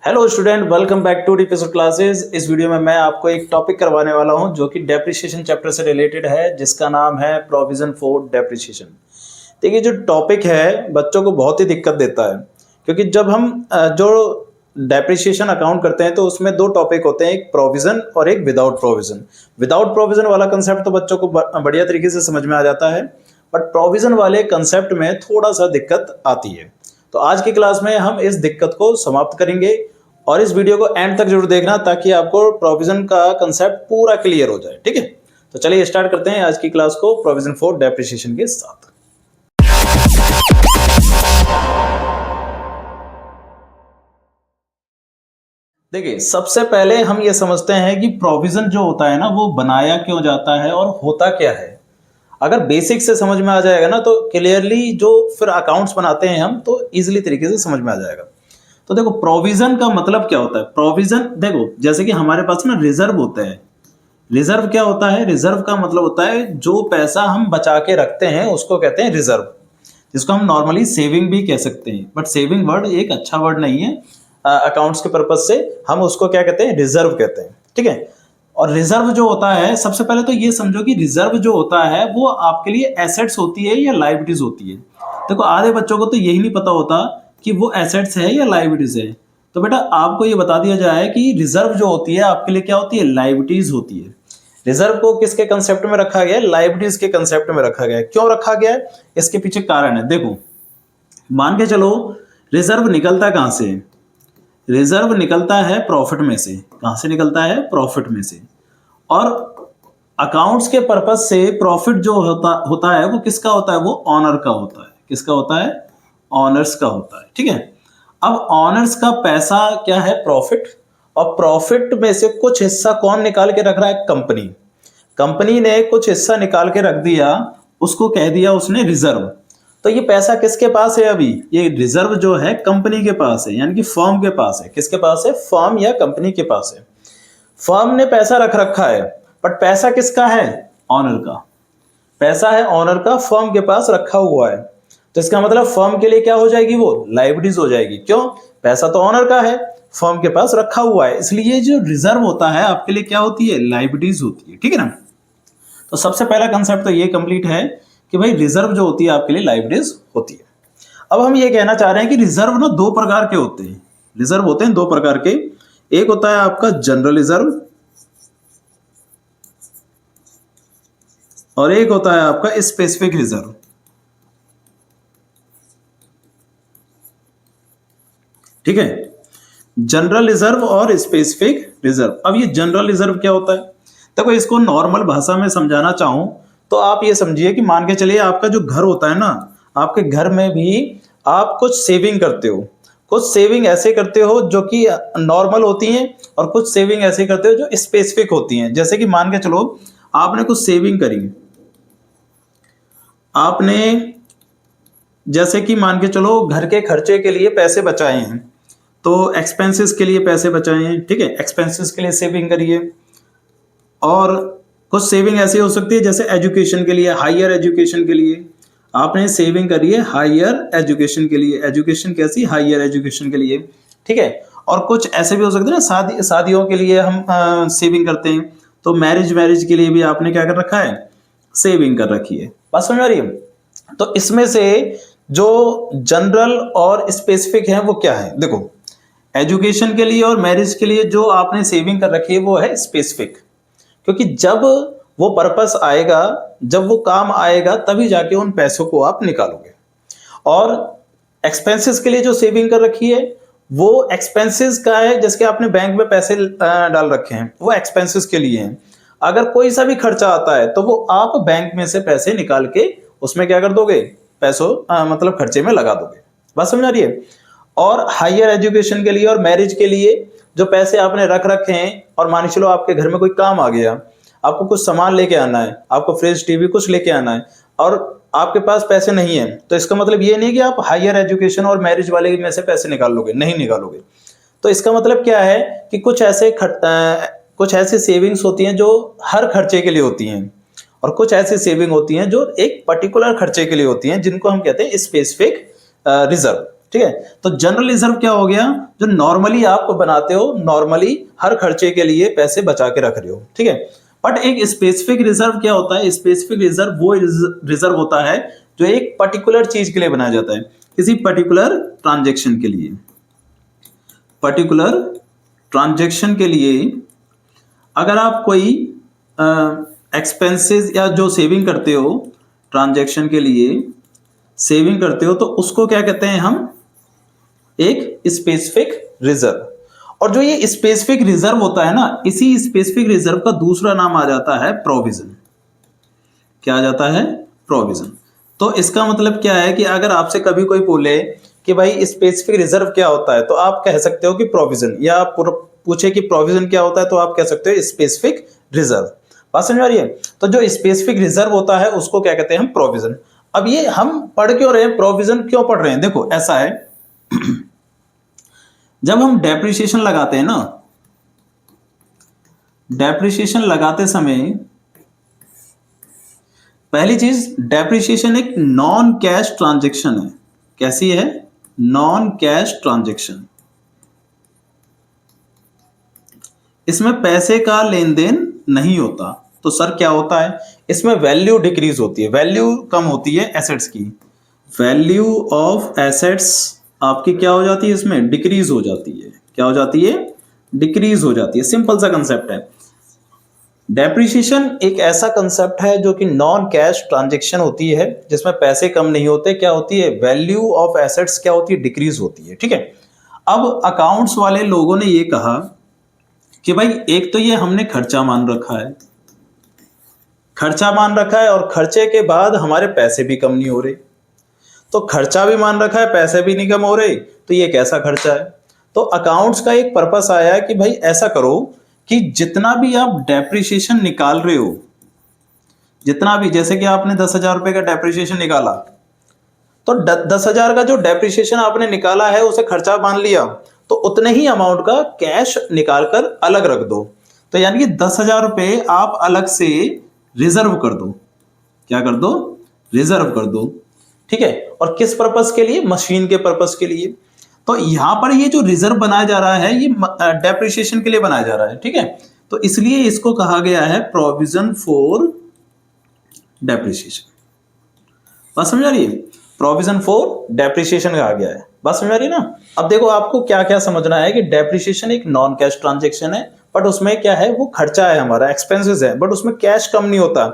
Hello student, welcome back to DPSC classes. इस वीडियो में मैं आपको एक टॉपिक करवाने वाला हूं जो कि डेप्रिसिएशन चैप्टर से रिलेटेड है, जिसका नाम है प्रोविजन फॉर डेप्रिसिएशन। देखिए, जो टॉपिक है बच्चों को बहुत ही दिक्कत देता है, क्योंकि जब हम जो डेप्रिसिएशन अकाउंट करते हैं तो उसमें दो टॉपिक होते हैं, एक प्रोविजन और एक विदाउट प्रोविजन। विदाउट प्रोविजन वाला कंसेप्ट तो बच्चों को बढ़िया तरीके से समझ में आ जाता है, बट प्रोविजन वाले कंसेप्ट में थोड़ा सा दिक्कत आती है। तो आज की क्लास में हम इस दिक्कत को समाप्त करेंगे और इस वीडियो को एंड तक जरूर देखना ताकि आपको प्रोविजन का कंसेप्ट पूरा क्लियर हो जाए। ठीक है, तो चलिए स्टार्ट करते हैं आज की क्लास को प्रोविजन फॉर डेप्रिसिएशन के साथ। देखिए, सबसे पहले हम ये समझते हैं कि प्रोविजन जो होता है ना, वो बनाया क्यों जाता है और होता क्या है। अगर बेसिक से समझ में आ जाएगा ना तो क्लियरली जो फिर अकाउंट्स बनाते हैं हम तो इजीली तरीके से समझ में आ जाएगा। तो देखो, प्रोविजन का मतलब क्या होता है। प्रोविजन देखो, जैसे कि हमारे पास ना रिजर्व होते हैं। रिजर्व क्या होता है? रिजर्व का मतलब होता है जो पैसा हम बचा के रखते हैं उसको कहते हैं रिजर्व, जिसको हम नॉर्मली सेविंग भी कह सकते हैं, बट सेविंग वर्ड एक अच्छा वर्ड नहीं है अकाउंट्स के पर्पज से। हम उसको क्या कहते हैं? रिजर्व कहते हैं। ठीक है, और रिजर्व जो होता है, सबसे पहले तो ये समझो कि रिजर्व जो होता है वो आपके लिए एसेट्स होती है या लायबिलिटीज होती है। देखो, आधे बच्चों को तो यही नहीं पता होता कि वो एसेट्स है या लायबिलिटीज है। तो बेटा, आपको ये बता दिया जाए कि रिजर्व जो होती है आपके लिए क्या होती है? लायबिलिटीज होती है। रिजर्व को किसके कंसेप्ट में रखा गया है? लायबिलिटीज के कंसेप्ट में रखा गया है। क्यों रखा गया है? इसके पीछे कारण है। देखो, मान के चलो, रिजर्व निकलता कहां से? रिजर्व निकलता है प्रॉफिट में से। कहां से निकलता है? प्रॉफिट में से। और अकाउंट्स के पर्पज से प्रॉफिट जो होता है वो किसका होता है? वो ऑनर का होता है। किसका होता है? ऑनर्स का होता है। ठीक है, अब ऑनर्स का पैसा क्या है? प्रॉफिट। और प्रॉफिट में से कुछ हिस्सा कौन निकाल के रख रहा है? कंपनी। कंपनी ने कुछ हिस्सा निकाल के रख दिया, उसको कह दिया उसने रिजर्व। तो ये पैसा किसके पास है? अभी ये रिजर्व जो है कंपनी के पास है, यानी कि फर्म के पास है। किसके पास है? फर्म या कंपनी के पास है। फर्म ने पैसा रख रखा है, बट पैसा किसका है? ऑनर का। पैसा है ऑनर का, फर्म के पास रखा हुआ है। तो इसका मतलब फर्म के लिए क्या हो जाएगी? वो लायबिलिटीज हो जाएगी। क्यों? पैसा तो ऑनर का है, फर्म के पास रखा हुआ है, इसलिए जो रिजर्व होता है आपके लिए क्या होती है? लायबिलिटीज होती है। ठीक है ना। तो सबसे पहला कंसेप्ट तो ये कंप्लीट है कि भाई रिजर्व जो होती है आपके लिए लायबिलिटीज होती है। अब हम ये कहना चाह रहे हैं कि रिजर्व ना दो प्रकार के होते हैं। रिजर्व होते हैं दो प्रकार के। एक होता है आपका जनरल रिजर्व और एक होता है आपका स्पेसिफिक रिजर्व। ठीक है, जनरल रिजर्व और स्पेसिफिक रिजर्व। अब ये जनरल रिजर्व क्या होता है? देखो, इसको नॉर्मल भाषा में समझाना चाहूं तो आप ये समझिए कि मान के चलिए आपका जो घर होता है ना, आपके घर में भी आप कुछ सेविंग करते हो। कुछ सेविंग ऐसे करते हो जो कि नॉर्मल होती हैं और कुछ सेविंग ऐसे करते हो जो स्पेसिफिक होती हैं। जैसे कि मान के चलो आपने कुछ सेविंग करी, आपने जैसे कि मान के चलो घर के खर्चे के लिए पैसे बचाए हैं, तो एक्सपेंसेस के लिए पैसे बचाए हैं। ठीक है, एक्सपेंसेस के लिए सेविंग करिए। और कुछ सेविंग ऐसी हो सकती है जैसे एजुकेशन के लिए, हायर एजुकेशन के लिए आपने सेविंग करी है, हायर एजुकेशन के लिए। एजुकेशन कैसी? हायर एजुकेशन के लिए। ठीक है, और कुछ ऐसे भी हो सकते हैं ना, शादियों के लिए हम सेविंग करते हैं। तो मैरिज के लिए भी आपने क्या कर रखा है? सेविंग कर रखी है। बात समझ आ रही है? तो इसमें से जो जनरल और स्पेसिफिक है वो क्या है? देखो, एजुकेशन के लिए और मैरिज के लिए जो आपने सेविंग कर रखी है वो है स्पेसिफिक, क्योंकि जब वो पर्पस आएगा, जब वो काम आएगा, तभी जाके उन पैसों को आप निकालोगे। और एक्सपेंसेस के लिए जो सेविंग कर रखी है वो एक्सपेंसेस का है, जैसे आपने बैंक में पैसे डाल रखे हैं, वो एक्सपेंसेस के लिए हैं। अगर कोई सा भी खर्चा आता है तो वो आप बैंक में से पैसे निकाल के उसमें क्या कर दोगे? पैसों मतलब खर्चे में लगा दोगे। बात समझ आ रही है? और हायर एजुकेशन के लिए और मैरिज के लिए जो पैसे आपने रख रखे हैं, और मान चलो आपके घर में कोई काम आ गया, आपको कुछ सामान लेके आना है, आपको फ्रिज टीवी कुछ लेके आना है और आपके पास पैसे नहीं है, तो इसका मतलब ये नहीं कि आप हायर एजुकेशन और मैरिज वाले में से पैसे निकाल लोगे, नहीं निकालोगे। तो इसका मतलब क्या है कि कुछ ऐसी सेविंग्स होती हैं जो हर खर्चे के लिए होती हैं, और कुछ ऐसी सेविंग होती हैं जो एक पर्टिकुलर खर्चे के लिए होती हैं, जिनको हम कहते हैं स्पेसिफिक रिजर्व। ठीक है। तो जनरल रिजर्व क्या हो गया, जो नॉर्मली आप बनाते हो, नॉर्मली हर खर्चे के लिए पैसे बचा के रख रहे हो, ठीक है। बट एक स्पेसिफिक रिजर्व क्या होता है, स्पेसिफिक रिजर्व वो रिजर्व होता है जो एक पर्टिकुलर चीज के लिए बनाया जाता है, किसी पर्टिकुलर ट्रांजेक्शन के लिए, पर्टिकुलर ट्रांजेक्शन के लिए। अगर आप कोई एक्सपेंसेस या जो सेविंग करते हो, ट्रांजैक्शन के लिए सेविंग करते हो, तो उसको क्या कहते हैं हम, एक स्पेसिफिक रिजर्व। और जो ये स्पेसिफिक रिजर्व होता है ना, इसी स्पेसिफिक रिजर्व का दूसरा नाम आ जाता है प्रोविजन। क्या आ जाता है, प्रोविजन। तो इसका मतलब क्या है कि अगर आपसे कभी कोई बोले कि भाई स्पेसिफिक रिजर्व क्या होता है, तो आप कह सकते हो कि प्रोविजन, या आप पूछे कि प्रोविजन क्या होता है, तो आप कह सकते हो स्पेसिफिक रिजर्व। बात समझ आ रही है। तो जो स्पेसिफिक रिजर्व होता है उसको क्या कहते हैं हम, प्रोविजन। अब ये हम पढ़ क्यों रहे हैं, प्रोविजन क्यों पढ़ रहे हैं, देखो ऐसा है जब हम डेप्रिसिएशन लगाते हैं ना, डेप्रिसिएशन लगाते समय पहली चीज, डेप्रिसिएशन एक नॉन कैश ट्रांजैक्शन है। कैसी है, नॉन कैश ट्रांजैक्शन। इसमें पैसे का लेन देन नहीं होता। तो सर क्या होता है, इसमें वैल्यू डिक्रीज होती है, वैल्यू कम होती है एसेट्स की, वैल्यू ऑफ एसेट्स आपकी क्या हो जाती है, इसमें डिक्रीज हो जाती है। क्या हो जाती है, डिक्रीज हो जाती है। सिंपल सा कंसेप्ट है। डेप्रिसिएशन एक ऐसा कंसेप्ट है जो कि नॉन कैश ट्रांजैक्शन होती है, जिसमें पैसे कम नहीं होते। क्या होती है, वैल्यू ऑफ एसेट्स क्या होती है, डिक्रीज होती है, ठीक है। अब अकाउंट्स वाले लोगों ने ये कहा कि भाई एक तो ये हमने खर्चा मान रखा है, खर्चा मान रखा है, और खर्चे के बाद हमारे पैसे भी कम नहीं हो रहे। तो खर्चा भी मान रखा है, पैसे भी नहीं कम हो रहे, तो ये कैसा खर्चा है। तो अकाउंट्स का एक पर्पस आया कि भाई ऐसा करो कि जितना भी आप डेप्रिसिएशन निकाल रहे हो, जितना भी, जैसे कि आपने 10,000 रुपए का डेप्रिसिएशन निकाला, तो 10,000 का जो डेप्रिसिएशन आपने निकाला है उसे खर्चा मान लिया, तो उतने ही अमाउंट का कैश निकालकर अलग रख दो। तो यानी कि 10,000 रुपए आप अलग से रिजर्व कर दो। क्या कर दो, रिजर्व कर दो, ठीक है। और किस पर्पस के लिए, मशीन के पर्पस के लिए। तो यहां पर ये जो रिजर्व बनाया जा रहा है, ये डेप्रिसिएशन के लिए बनाया जा रहा है, ठीक है। तो इसलिए इसको कहा गया है प्रोविजन फॉर डेप्रिसिएशन। बात समझ आ रही है, प्रोविजन फॉर डेप्रिसिएशन कहा गया है। बात समझ आ रही है ना। अब देखो आपको क्या क्या समझना है कि डेप्रिसिएशन एक नॉन कैश ट्रांजैक्शन है, बट उसमें क्या है, वो खर्चा है हमारा, एक्सपेंसेस है, बट उसमें कैश कम नहीं होता।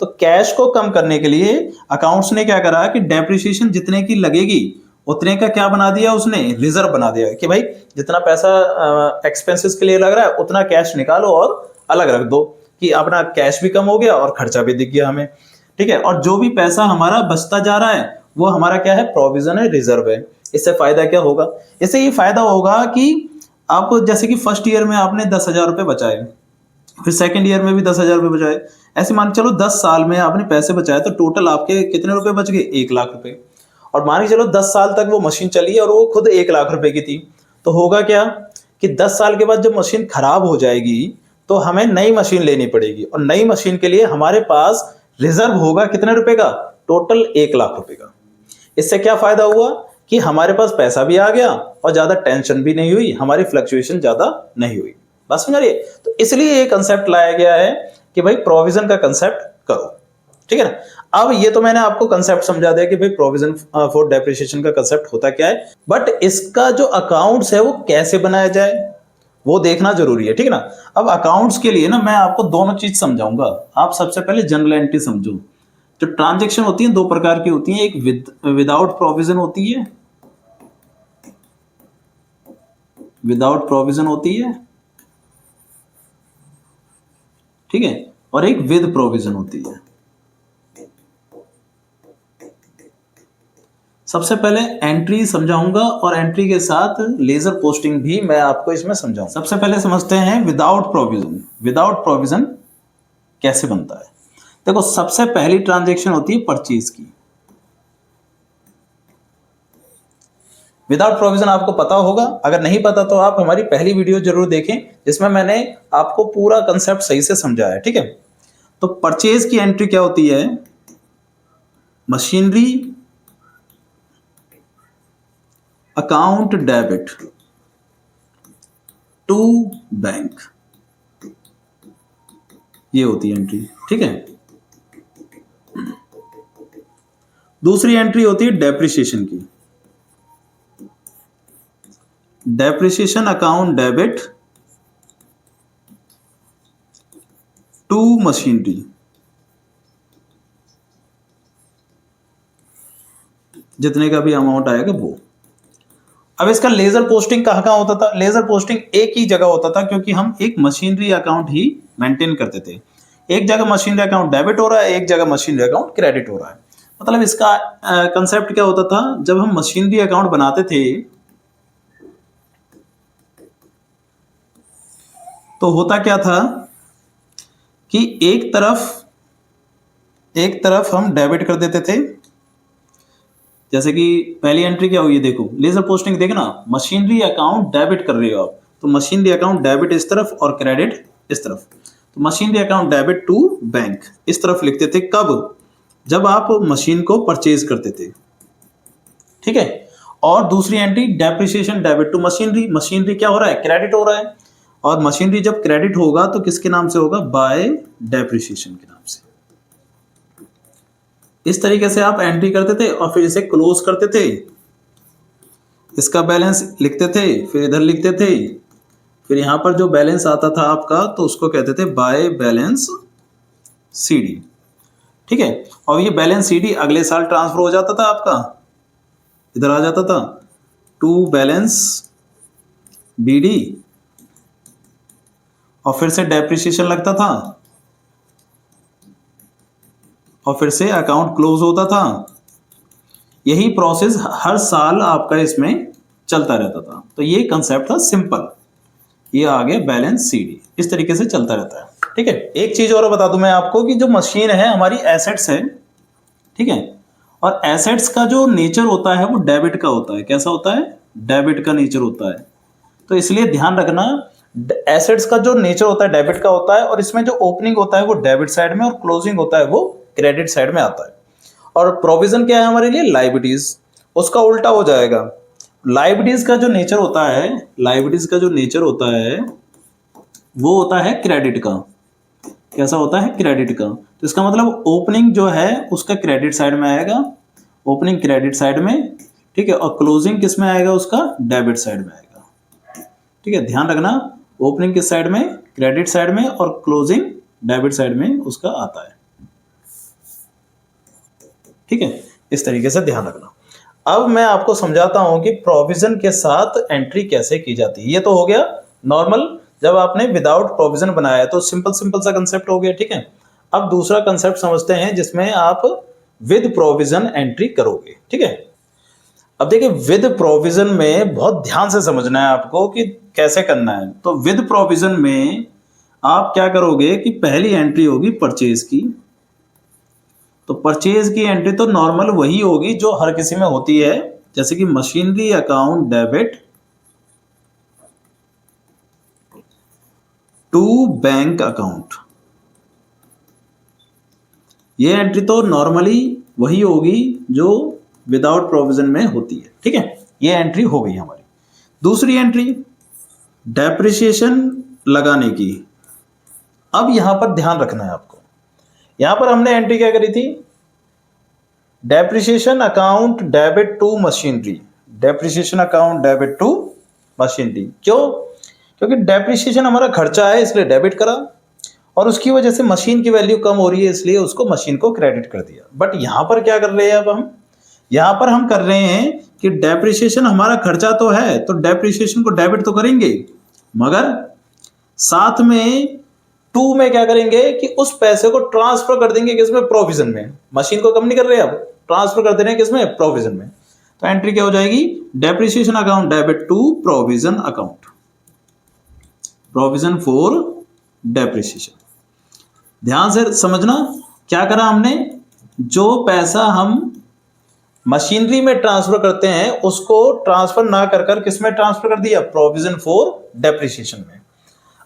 तो कैश को कम करने के लिए अकाउंट्स ने क्या करा कि डेप्रिसिएशन जितने की लगेगी उतने का क्या बना दिया, उसने रिजर्व बना दिया कि भाई जितना पैसा एक्सपेंसेस के लिए लग रहा है उतना कैश निकालो और अलग रख दो, कि अपना कैश भी कम हो गया और खर्चा भी दिख गया हमें, ठीक है। और जो भी पैसा हमारा बचता जा रहा है वो हमारा क्या है, प्रोविजन है, रिजर्व है। इससे फायदा क्या होगा, इससे ये फायदा होगा कि आप जैसे कि फर्स्ट ईयर में आपने 10,000 रुपए बचाए, फिर सेकंड ईयर में भी 10,000 रुपए बचाए, ऐसे मान के चलो 10 साल में आपने पैसे बचाए, तो टोटल आपके कितने रुपए बच गए, 1 लाख रुपए। और मान के चलो 10 साल तक वो मशीन चली और वो खुद 1 लाख रुपए की थी, तो होगा क्या कि 10 साल के बाद जब मशीन खराब हो जाएगी तो हमें नई मशीन लेनी पड़ेगी, और नई मशीन के लिए हमारे पास रिजर्व होगा कितने रुपए का, टोटल 1 लाख रुपए का। इससे क्या फायदा हुआ कि हमारे पास पैसा भी आ गया और ज्यादा टेंशन भी नहीं हुई, हमारी फ्लक्चुएशन ज्यादा नहीं हुई। बात समझ आ रही है। तो इसलिए ये कंसेप्ट लाया गया है कि भाई प्रोविजन का कंसेप्ट करो, ठीक है ना। अब ये तो मैंने आपको कंसेप्ट समझा दिया कि भाई प्रोविजन फॉर डेप्रिसिएशन का कंसेप्ट होता क्या है, बट इसका जो अकाउंट्स है वो कैसे बनाया जाए वो देखना जरूरी है, ठीक है ना। अब अकाउंट्स के लिए ना मैं आपको दोनों चीज समझाऊंगा। आप सबसे पहले जनरल एंट्री समझो। जो ट्रांजैक्शन होती है दो प्रकार की होती है, एक विदाउट प्रोविजन होती है, विदाउट प्रोविजन होती है, ठीक है, और एक विद प्रोविजन होती है। सबसे पहले एंट्री समझाऊंगा और एंट्री के साथ लेजर पोस्टिंग भी मैं आपको इसमें समझाऊंगा। सबसे पहले समझते हैं विदाउट प्रोविजन। विदाउट प्रोविजन कैसे बनता है, देखो सबसे पहली ट्रांजैक्शन होती है परचेज की। विदाउट प्रोविजन आपको पता होगा, अगर नहीं पता तो आप हमारी पहली वीडियो जरूर देखें जिसमें मैंने आपको पूरा कंसेप्ट सही से समझाया है, ठीक है। तो परचेज की एंट्री क्या होती है, machinery account debit to bank, ये होती है एंट्री। ठीक है, दूसरी एंट्री होती है डेप्रिसिएशन की, depreciation account debit to machinery. जितने का भी अमाउंट आएगा वो। अब इसका लेजर पोस्टिंग कहाँ कहाँ होता था? लेजर पोस्टिंग एक ही जगह होता था, क्योंकि हम एक मशीनरी अकाउंट ही मेंटेन करते थे। एक जगह मशीनरी अकाउंट डेबिट हो रहा है, एक जगह मशीनरी अकाउंट क्रेडिट हो रहा है। मतलब इसका कंसेप्ट क्या होता था, जब हम मशीनरी अकाउंट बनाते थे तो होता क्या था कि एक तरफ हम डेबिट कर देते थे। जैसे कि पहली एंट्री क्या हुई है, देखो लेजर पोस्टिंग, देखना मशीनरी अकाउंट डेबिट कर रहे हो आप, तो मशीनरी अकाउंट डेबिट इस तरफ और क्रेडिट इस तरफ। तो machinery account debit to bank इस तरफ लिखते थे। कब? जब आप मशीन को परचेज करते थे। ठीक है, और दूसरी entry depreciation debit to machinery. Machinery क्या हो रहा है? क्रेडिट हो रहा है, और मशीनरी जब क्रेडिट होगा तो किसके नाम से होगा? बाय डेप्रिसिएशन के नाम से। इस तरीके से आप एंट्री करते थे और फिर इसे क्लोज करते थे। इसका बैलेंस लिखते थे, फिर इधर लिखते थे, फिर यहां पर जो बैलेंस आता था आपका तो उसको कहते थे बाय बैलेंस सीडी। ठीक है, और ये बैलेंस सीडी अगले साल ट्रांसफर हो जाता था आपका, इधर आ जाता था टू बैलेंस बीडी, और फिर से डेप्रिसिएशन लगता था और फिर से अकाउंट क्लोज होता था। यही प्रोसेस हर साल आपका इसमें चलता रहता था। तो ये कंसेप्ट था सिंपल, ये आ गया बैलेंस सीडी, इस तरीके से चलता रहता है। ठीक है, एक चीज और बता दूं मैं आपको कि जो मशीन है हमारी एसेट्स है। ठीक है, और एसेट्स का जो नेचर होता है वो डेबिट का होता है। कैसा होता है? डेबिट का नेचर होता है। तो इसलिए ध्यान रखना, एसेट्स का जो नेचर होता है डेबिट का होता है, और इसमें जो ओपनिंग होता है वो डेबिट साइड में और क्लोजिंग होता है वो क्रेडिट साइड में आता है। और प्रोविजन क्या है हमारे लिए? लायबिलिटीज, उसका उल्टा हो जाएगा। लायबिलिटीज का जो नेचर होता है, लायबिलिटीज का जो नेचर होता है वो होता है क्रेडिट का। कैसा होता है? क्रेडिट का। तो इसका मतलब ओपनिंग जो है उसका क्रेडिट साइड में आएगा, ओपनिंग क्रेडिट साइड में। ठीक है, और क्लोजिंग किस में आएगा? उसका डेबिट साइड में आएगा। ठीक है, ध्यान रखना, ओपनिंग किस साइड में? क्रेडिट साइड में, और क्लोजिंग डेबिट साइड में उसका आता है। ठीक है, इस तरीके से ध्यान रखना। अब मैं आपको समझाता हूं कि प्रोविजन के साथ एंट्री कैसे की जाती है। ये तो हो गया नॉर्मल, जब आपने विदाउट प्रोविजन बनाया तो सिंपल सा कंसेप्ट हो गया। ठीक है, अब दूसरा कंसेप्ट समझते हैं जिसमें आप विद प्रोविजन एंट्री करोगे। ठीक है, अब देखिए विद प्रोविजन में बहुत ध्यान से समझना है आपको कि कैसे करना है। तो विद प्रोविजन में आप क्या करोगे कि पहली एंट्री होगी परचेज की। तो परचेज की एंट्री तो नॉर्मल वही होगी जो हर किसी में होती है, जैसे कि machinery account debit to bank account. ये एंट्री तो नॉर्मली वही होगी जो विदाउट प्रोविजन में होती है। ठीक है, ये एंट्री हो गई हमारी। दूसरी एंट्री डेप्रिसिएशन लगाने की। अब यहां पर ध्यान रखना है आपको, यहां पर हमने एंट्री क्या करी थी? Depreciation account debit to machinery, depreciation account debit to machinery. क्यों? क्योंकि डेप्रिसिएशन हमारा खर्चा है इसलिए डेबिट करा, और उसकी वजह से मशीन की वैल्यू कम हो रही है इसलिए उसको मशीन को क्रेडिट कर दिया। बट यहां पर क्या कर रहे हैं? अब हम यहां पर हम कर रहे हैं कि डेप्रिसिएशन हमारा खर्चा तो है, तो डेप्रिसिएशन को डेबिट तो करेंगे, मगर साथ में टू में क्या करेंगे कि उस पैसे को ट्रांसफर कर देंगे किसमें? प्रोविजन में। मशीन को कम नहीं कर रहे, अब ट्रांसफर कर दे रहे हैं किसमें? प्रोविजन में। तो एंट्री क्या हो जाएगी? Depreciation account debit to provision account, provision for depreciation. ध्यान से समझना, क्या करा हमने? जो पैसा हम मशीनरी में ट्रांसफर करते हैं उसको ट्रांसफर ना कर किसमें ट्रांसफर कर दिया? प्रोविजन फॉर डेप्रिसिएशन में।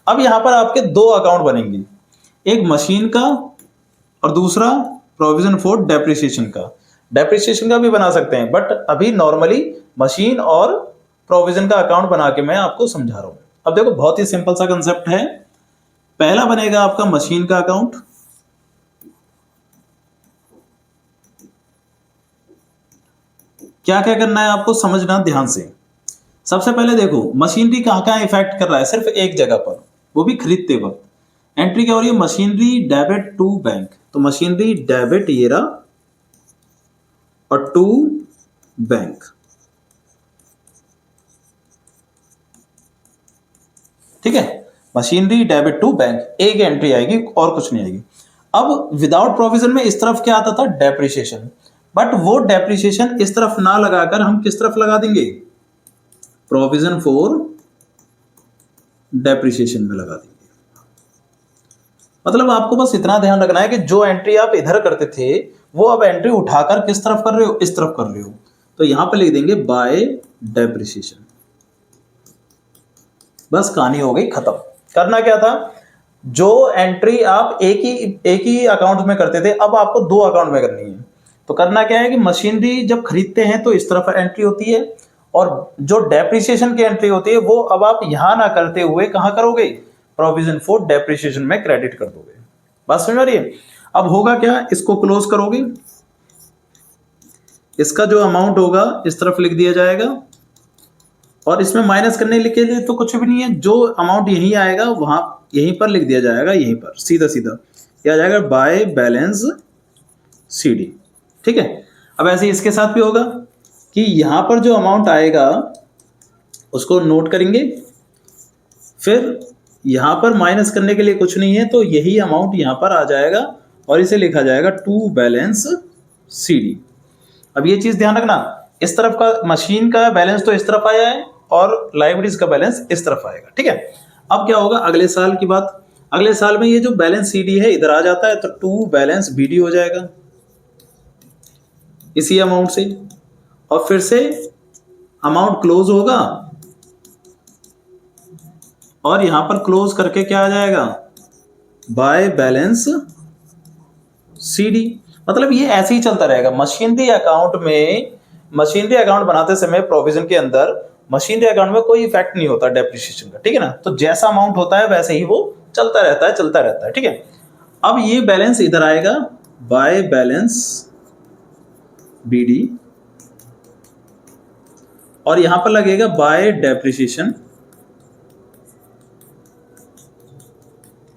अब यहां पर आपके दो अकाउंट बनेंगे, एक मशीन का और दूसरा प्रोविजन फॉर डेप्रिसिएशन का। डेप्रिसिएशन का भी बना सकते हैं, बट अभी नॉर्मली मशीन और प्रोविजन का अकाउंट बना के मैं आपको समझा रहा हूं। अब देखो बहुत ही सिंपल सा कंसेप्ट है। पहला बनेगा आपका मशीन का अकाउंट, क्या क्या करना है आपको समझना ध्यान से। सबसे पहले देखो मशीनरी कहां कहां इफेक्ट कर रहा है, सिर्फ एक जगह पर, वो भी खरीदते वक्त। एंट्री क्या हो रही है, मशीनरी डेबिट टू बैंक, तो मशीनरी डेबिट ये रहा और टू बैंक, ठीक है। मशीनरी डेबिट टू बैंक, एक एंट्री आएगी और कुछ नहीं आएगी। अब विदाउट प्रोविजन में इस तरफ क्या आता था, डेप्रिसिएशन, बट वो डेप्रिसिएशन इस तरफ ना लगाकर हम किस तरफ लगा देंगे, प्रोविजन फॉर डेप्रिसिएशन में लगा देंगे। मतलब आपको बस इतना ध्यान रखना है कि जो एंट्री आप इधर करते थे वो अब एंट्री उठाकर किस तरफ कर रहे हो, इस तरफ कर रहे हो, तो यहां पे लिख देंगे बाय डेप्रिसिएशन। बस कहानी हो गई खत्म। करना क्या था, जो एंट्री आप एक ही अकाउंट में करते थे अब आपको दो अकाउंट में करनी है। तो करना क्या है कि मशीनरी जब खरीदते हैं तो इस तरफ एंट्री होती है, और जो डेप्रिसिएशन की एंट्री होती है वो अब आप यहां ना करते हुए कहां करोगे, प्रोविजन फॉर डेप्रिसिएशन में क्रेडिट कर दोगे। बात समझ आ रही है। अब होगा क्या, इसको क्लोज करोगे, इसका जो अमाउंट होगा इस तरफ लिख दिया जाएगा, और इसमें माइनस करने के लिए तो कुछ भी नहीं है, जो अमाउंट यहीं आएगा वहां यहीं पर लिख दिया जाएगा, यहीं पर सीधा सीधा क्या आ जाएगा, बाय बैलेंस सीडी, ठीक है। अब ऐसे इसके साथ भी होगा कि यहां पर जो अमाउंट आएगा उसको नोट करेंगे, फिर यहां पर माइनस करने के लिए कुछ नहीं है तो यही अमाउंट यहां पर आ जाएगा और इसे लिखा जाएगा टू बैलेंस सीडी। अब ये चीज ध्यान रखना, इस तरफ का मशीन का बैलेंस तो इस तरफ आया है और लाइब्रेरीज का बैलेंस इस तरफ आएगा, ठीक है। अब क्या होगा, अगले साल की बात, अगले साल में ये जो बैलेंस सीडी है इधर आ जाता है तो टू बैलेंस बीडी हो जाएगा इसी अमाउंट से, और फिर से अमाउंट क्लोज होगा और यहां पर क्लोज करके क्या आ जाएगा, बाय बैलेंस सीडी। मतलब ये ऐसे ही चलता रहेगा मशीनरी अकाउंट में। मशीनरी अकाउंट बनाते समय प्रोविजन के अंदर मशीनरी अकाउंट में कोई इफेक्ट नहीं होता डेप्रिसिएशन का, ठीक है ना। तो जैसा अमाउंट होता है वैसे ही वो चलता रहता है, ठीक है। अब ये बैलेंस इधर आएगा बाय बैलेंस बीडी, और यहां पर लगेगा बाय डेप्रिसिएशन,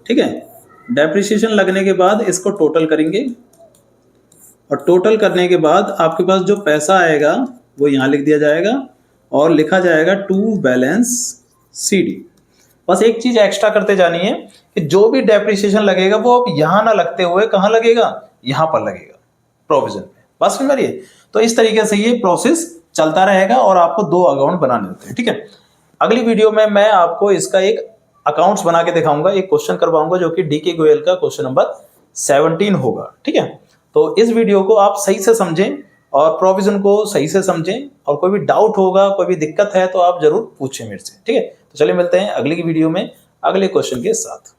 ठीक है। डेप्रिसिएशन लगने के बाद इसको टोटल करेंगे, और टोटल करने के बाद आपके पास जो पैसा आएगा वो यहां लिख दिया जाएगा और लिखा जाएगा टू बैलेंस सीडी। बस एक चीज एक्स्ट्रा करते जानी है कि जो भी डेप्रिसिएशन लगेगा वो अब यहां ना लगते हुए कहां लगेगा, यहां पर लगेगा प्रोविजन में। बस समझ रही है। तो इस तरीके से ये प्रोसेस चलता रहेगा और आपको दो अकाउंट बनाने होते हैं, ठीक है। अगली वीडियो में मैं आपको इसका एक अकाउंट्स बना के दिखाऊंगा, एक क्वेश्चन करवाऊंगा जो कि डीके गोयल का क्वेश्चन नंबर 17 होगा, ठीक है। तो इस वीडियो को आप सही से समझें और प्रोविजन को सही से समझें, और कोई भी डाउट होगा, कोई भी दिक्कत है तो आप जरूर पूछें मेरे से, ठीक है। तो चलिए मिलते हैं अगली वीडियो में अगले क्वेश्चन के साथ।